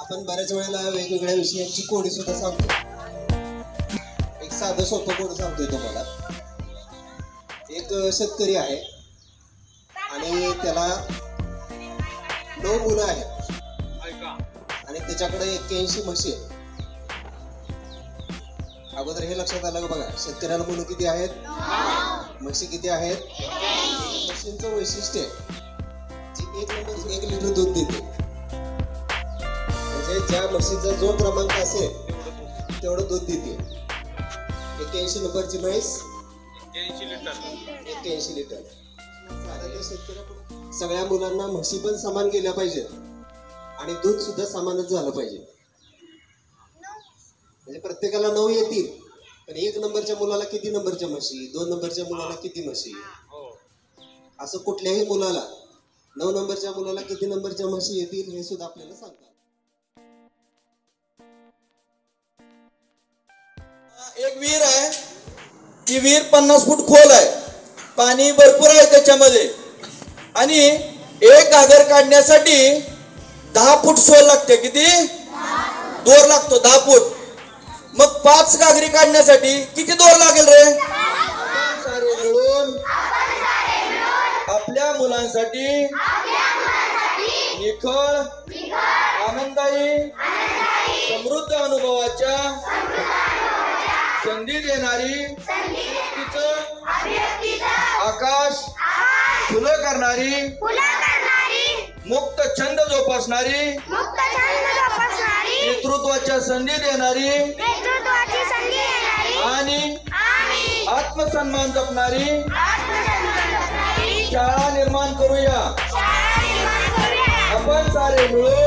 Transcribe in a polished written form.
आपण बऱ्याच वेळेला वेगवेगळ्या विषयांची कोडी सुद्धा सांगतो. एक साधं सोपं कोड सांगतोय तुम्हाला. एक शेतकरी आहे आणि त्याला 9 मुलं आहेत आणि त्याच्याकडे 81 म्हशी आहेत. अगोदर हे लक्षात आलं का बघा, शेतकऱ्याला मुलं किती आहेत, म्हशी किती आहेत. म्हशींचं वैशिष्ट्य जी 1 लिटर दूध देते. म्हणजे ज्या म्हशीचा जो क्रमांक असेल तेवढं दूध देते. 81 नंबरची म्हैस 81 लिटर. सगळ्या मुलांना म्हशी पण समान गेल्या पाहिजेत आणि दूध सुद्धा समानच झालं पाहिजे. म्हणजे प्रत्येकाला 9 येतील, पण 1 नंबरच्या मुलाला किती नंबरच्या म्हशी, 2 नंबरच्या मुलाला किती म्हशी, असं कुठल्याही मुलाला 9 नंबरच्या मुलाला किती नंबरच्या म्हशी येतील हे सुद्धा आपल्याला सांगतात. एक विहीर आहे, ती विहीर 50 फूट खोल आहे, पाणी भरपूर आहे त्याच्यामध्ये आणि एक घागर काढण्यासाठी 10 फूट सोल लागते. किती दोर लागतो? 10 फूट. मग 5 घागरी काढण्यासाठी किती दोर लागेल रे? सारे मिळून आपल्या मुलांसाठी निखळ आनंदायी समृद्ध अनुभवाच्या संधी देणारी, आकाश फुलं करणारी, मुक्त छंद जोपासणारी, नेतृत्वाच्या संधी देणारी आणि आत्मसन्मान जपणारी शाळा निर्माण करूया. आपण सारे मिळून